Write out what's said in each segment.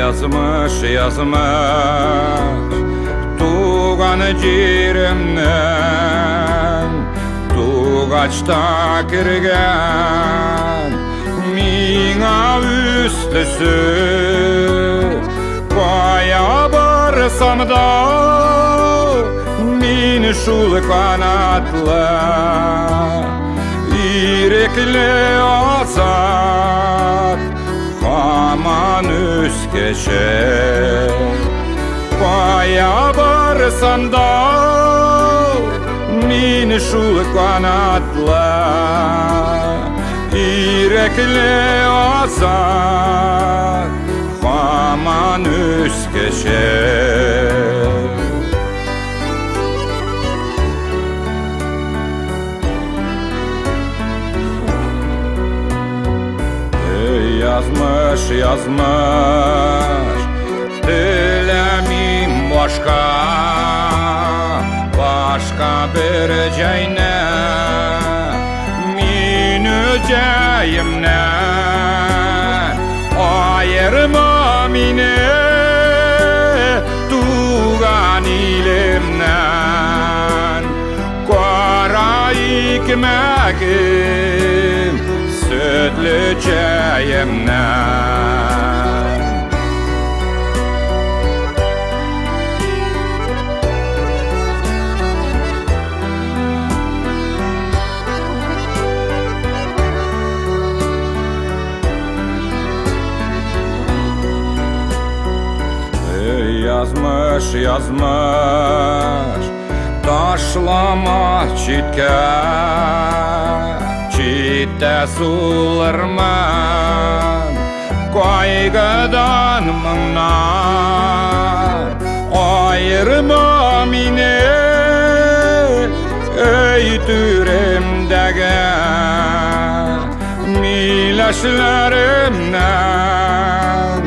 yazmış tuğan jerimden tuğaçta kirgen miňa üstüsü koya barsam da min şul kanatla irekli azat haman üskeşe koya barsam da min şul kanatla irekli azat haman üskeşe. Yazmış dilemim başka bir ceyne min öceyimden ayırma mine tuğan ilimden kara ikmekim sütlü ceyimden. Yazmış taşlama çitte sularman kaygıdan mınnar ayırma mine ey türemdege mileşlerimden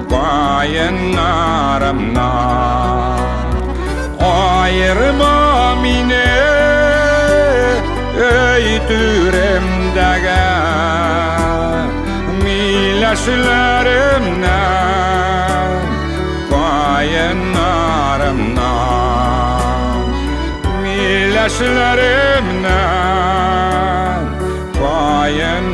kayınlarımdan ayırma mine ey türemdege mileşlerimden kayınlarımdan mileşlerimden kayınlarımdan.